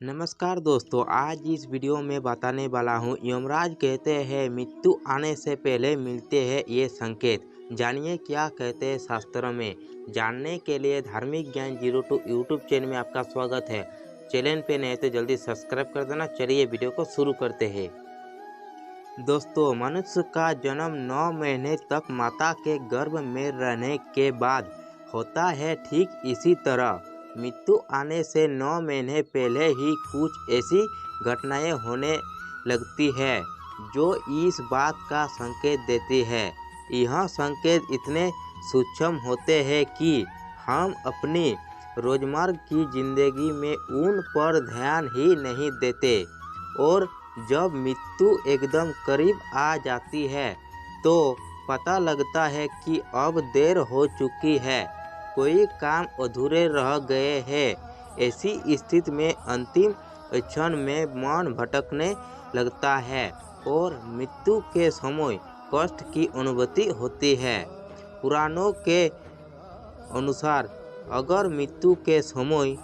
नमस्कार दोस्तों, आज इस वीडियो में बताने वाला हूँ। यमराज कहते हैं मृत्यु आने से पहले मिलते हैं ये संकेत। जानिए क्या कहते हैं शास्त्रों में। जानने के लिए धार्मिक ज्ञान 02 यूट्यूब चैनल में आपका स्वागत है। चैनल पे नए तो जल्दी सब्सक्राइब कर देना। चलिए वीडियो को शुरू करते हैं। दोस्तों, मनुष्य का जन्म 9 महीने तक माता के गर्भ में रहने के बाद होता है। ठीक इसी तरह मृत्यु आने से 9 महीने पहले ही कुछ ऐसी घटनाएं होने लगती है जो इस बात का संकेत देती है। यह संकेत इतने सूक्ष्म होते हैं कि हम अपनी रोजमर्रा की जिंदगी में उन पर ध्यान ही नहीं देते, और जब मृत्यु एकदम करीब आ जाती है तो पता लगता है कि अब देर हो चुकी है, कोई काम अधूरे रह गए हैं। ऐसी स्थिति में अंतिम क्षण में मन भटकने लगता है और मृत्यु के समय कष्ट की अनुभूति होती है। पुराणों के अनुसार अगर मृत्यु के समय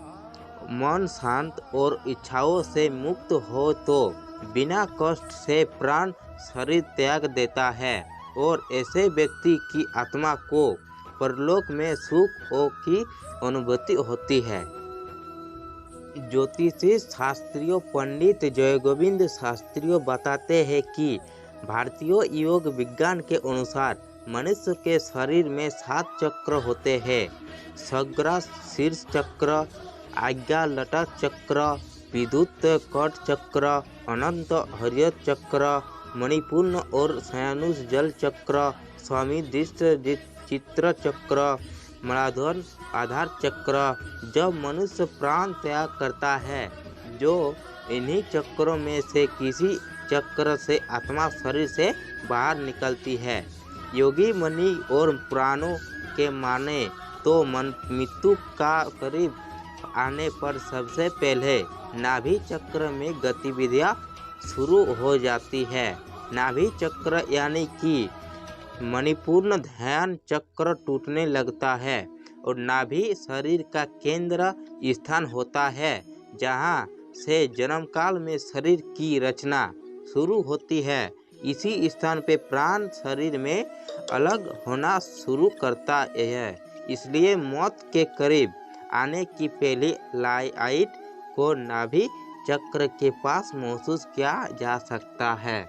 मन शांत और इच्छाओं से मुक्त हो तो बिना कष्ट से प्राण शरीर त्याग देता है, और ऐसे व्यक्ति की आत्मा को परलोक में सुख की अनुभूति होती है। ज्योतिषी शास्त्रियों पंडित जयगोविंद शास्त्री बताते हैं कि भारतीय योग विज्ञान के अनुसार मनुष्य के शरीर में 7 चक्र होते हैं। सग्रा शीर्ष चक्र, आज्ञा लटक चक्र, विद्युत कट चक्र, अनंत हृदय चक्र, मणिपूर्ण और शयानुष जल चक्र, स्वामी दृष्ट चित्र चक्र, मूलाधार आधार चक्र। जब मनुष्य प्राण त्याग करता है, जो इन्हीं चक्रों में से किसी चक्र से आत्मा शरीर से बाहर निकलती है। योगी मनी और पुराणों के माने तो मृत्यु का करीब आने पर सबसे पहले नाभि चक्र में गतिविधियां शुरू हो जाती है। नाभि चक्र यानी कि मणिपूर्ण ध्यान चक्र टूटने लगता है, और नाभि शरीर का केंद्र स्थान होता है जहां से जन्म काल में शरीर की रचना शुरू होती है। इसी स्थान पे प्राण शरीर में अलग होना शुरू करता है। इसलिए मौत के करीब आने की पहली लाइट को नाभि चक्र के पास महसूस किया जा सकता है।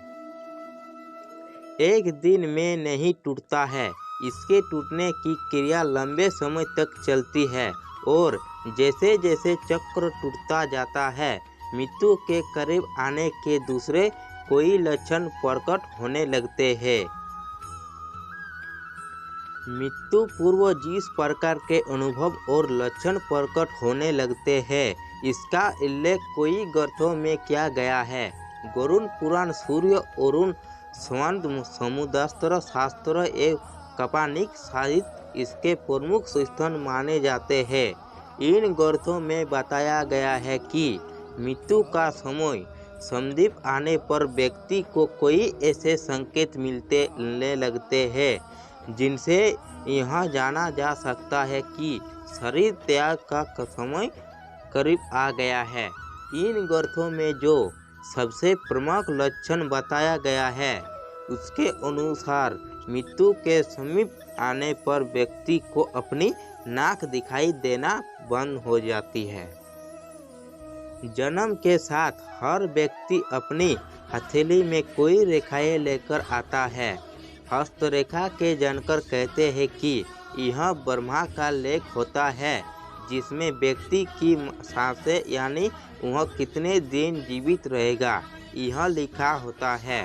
एक दिन में नहीं टूटता है, इसके टूटने की क्रिया लंबे समय तक चलती है, और जैसे जैसे चक्र टूटता जाता है, मृत्यु के करीब आने के दूसरे कोई लक्षण प्रकट होने लगते हैं। मृत्यु पूर्व जिस प्रकार के अनुभव और लक्षण प्रकट होने लगते हैं, इसका उल्लेख कई ग्रंथों में किया गया है। गरुड़ पुराण, सूर्य अरुण संवाद, समुद्रास्त्र शास्त्र एवं कपानिक साहित्य इसके प्रमुख स्थान माने जाते हैं। इन ग्रंथों में बताया गया है कि मृत्यु का समय समीप आने पर व्यक्ति को कोई ऐसे संकेत मिलने लगते हैं जिनसे यह जाना जा सकता है कि शरीर त्याग का समय करीब आ गया है। इन ग्रंथों में जो सबसे प्रमुख लक्षण बताया गया है, उसके अनुसार मृत्यु के समीप आने पर व्यक्ति को अपनी नाक दिखाई देना बंद हो जाती है। जन्म के साथ हर व्यक्ति अपनी हथेली में कोई रेखाएं लेकर आता है। हस्तरेखा के जानकर कहते हैं कि यह ब्रह्मा का लेख होता है, जिसमें व्यक्ति की सांसें यानी वह कितने दिन जीवित रहेगा यह लिखा होता है।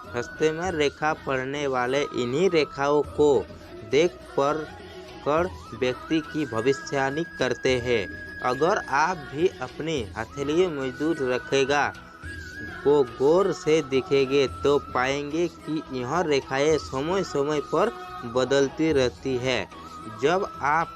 हस्ते में रेखा पढ़ने वाले इन्हीं रेखाओं को देख कर व्यक्ति की भविष्यवाणी करते हैं। अगर आप भी अपनी हथेली मजदूर रखेगा को गौर से देखेंगे तो पाएंगे कि यह रेखाएं समय समय पर बदलती रहती है। जब आप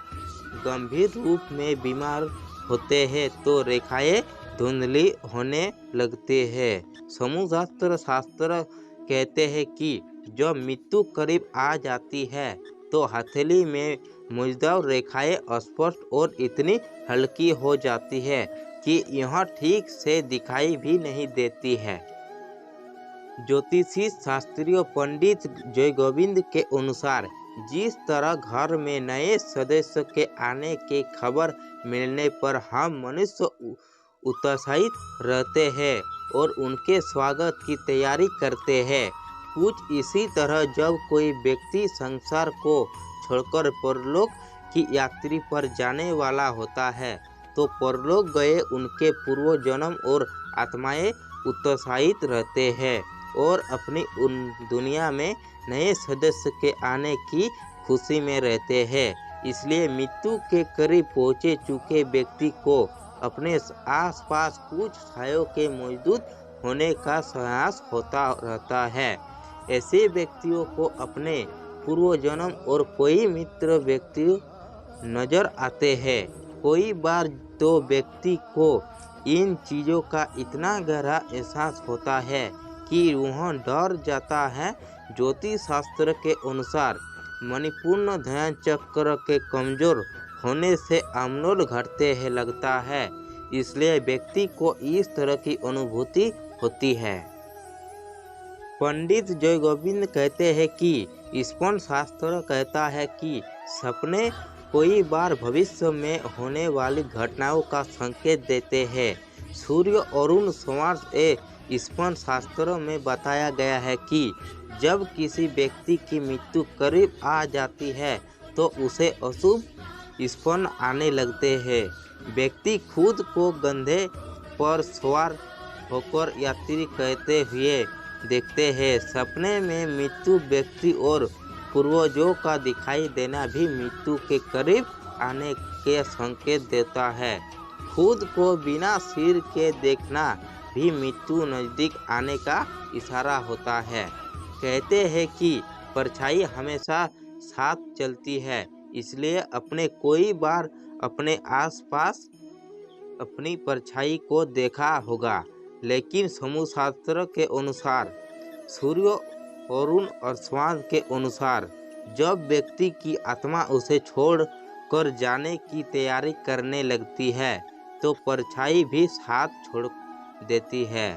गंभीर रूप में बीमार होते हैं तो रेखाएं धुंधली होने लगती है। समुद्रास्त्र शास्त्र कहते हैं कि जब मृत्यु करीब आ जाती है तो हथेली में मौजूद रेखाएं स्पष्ट और इतनी हल्की हो जाती है कि यह ठीक से दिखाई भी नहीं देती है। ज्योतिषी शास्त्री पंडित जयगोविंद के अनुसार जिस तरह घर में नए सदस्य के आने की खबर मिलने पर हम मनुष्य उत्साहित रहते हैं और उनके स्वागत की तैयारी करते हैं, कुछ इसी तरह जब कोई व्यक्ति संसार को छोड़कर परलोक की यात्रा पर जाने वाला होता है तो परलोक गए उनके पूर्व जन्म और आत्माएं उत्साहित रहते हैं और अपनी उन दुनिया में नए सदस्य के आने की खुशी में रहते हैं। इसलिए मृत्यु के करीब पहुँचे चुके व्यक्ति को अपने आसपास कुछ छायों के मौजूद होने का एहसास होता रहता है। ऐसे व्यक्तियों को अपने पूर्व जन्म और कोई मित्र व्यक्ति नजर आते हैं। कोई बार तो व्यक्ति को इन चीज़ों का इतना गहरा एहसास होता है कि वह डर जाता है। ज्योतिष शास्त्र के अनुसार मणिपूर्ण ध्यान चक्र के कमजोर होने से आमनोल घटते हैं लगता है, इसलिए व्यक्ति को इस तरह की अनुभूति होती है। पंडित जयगोविंद कहते हैं कि स्पंद शास्त्र कहता है कि सपने कोई बार भविष्य में होने वाली घटनाओं का संकेत देते हैं। सूर्य अरुण संवाद स्पंद शास्त्र में बताया गया है कि जब किसी व्यक्ति की मृत्यु करीब आ जाती है तो उसे अशुभ स्पंद आने लगते हैं। व्यक्ति खुद को कंधे पर सवार होकर यात्री कहते हुए देखते हैं। सपने में मृत्यु व्यक्ति और पूर्वजों का दिखाई देना भी मृत्यु के करीब आने के संकेत देता है। खुद को बिना सिर के देखना भी मृत्यु नज़दीक आने का इशारा होता है। कहते हैं कि परछाई हमेशा साथ चलती है, इसलिए अपने कोई बार अपने आसपास अपनी परछाई को देखा होगा। लेकिन समूहशास्त्र के अनुसार सूर्य अरुण और स्वाद के अनुसार जब व्यक्ति की आत्मा उसे छोड़ कर जाने की तैयारी करने लगती है तो परछाई भी साथ छोड़ देती है।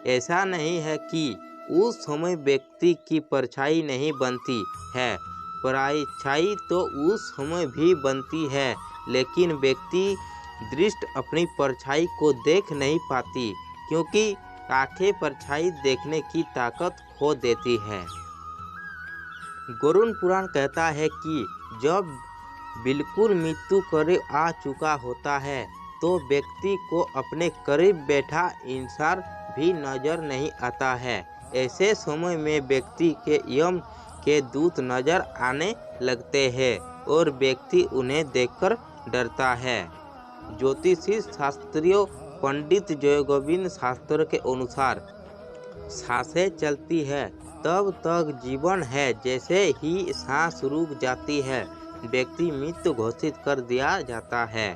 ऐसा नहीं है कि उस समय व्यक्ति की परछाई नहीं बनती है, परछाई तो उस समय भी बनती है, लेकिन व्यक्ति दृष्टि अपनी परछाई को देख नहीं पाती क्योंकि आंखें परछाई देखने की ताकत खो देती है। गरुड़ पुराण कहता है कि जब बिल्कुल मृत्यु करीब आ चुका होता है तो व्यक्ति को अपने करीब बैठा इंसान भी नजर नहीं आता है। ऐसे समय में व्यक्ति के यम के दूत नजर आने लगते हैं और व्यक्ति उन्हें देखकर डरता है। ज्योतिषी शास्त्रियों पंडित जयगोविंद शास्त्र के अनुसार सांसें चलती है तब तक जीवन है, जैसे ही सांस रुक जाती है व्यक्ति मृत्यु घोषित कर दिया जाता है।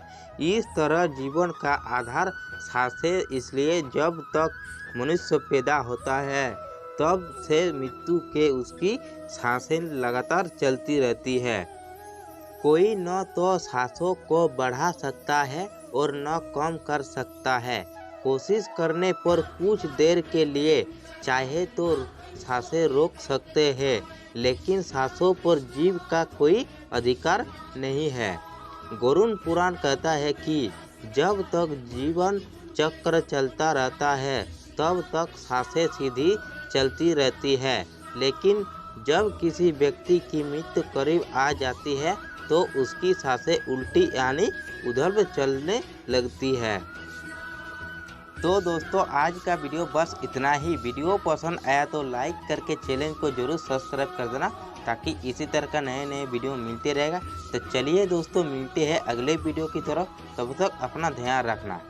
इस तरह जीवन का आधार सांसें, इसलिए जब तक मनुष्य पैदा होता है तब से मृत्यु के उसकी सांसें लगातार चलती रहती है। कोई न तो सांसों को बढ़ा सकता है और न कम कर सकता है। कोशिश करने पर कुछ देर के लिए चाहे तो सांसें रोक सकते हैं, लेकिन सांसों पर जीव का कोई अधिकार नहीं है। गरुड़ पुराण कहता है कि जब तक जीवन चक्र चलता रहता है तब तक सांसें सीधी चलती रहती है, लेकिन जब किसी व्यक्ति की मृत्यु करीब आ जाती है तो उसकी सांसें उल्टी यानी उधर चलने लगती है। तो दोस्तों आज का वीडियो बस इतना ही। वीडियो पसंद आया तो लाइक करके चैनल को जरूर सब्सक्राइब कर देना ताकि इसी तरह का नए वीडियो मिलते रहेगा। तो चलिए दोस्तों मिलते हैं अगले वीडियो की तरफ, तब तक अपना ध्यान रखना।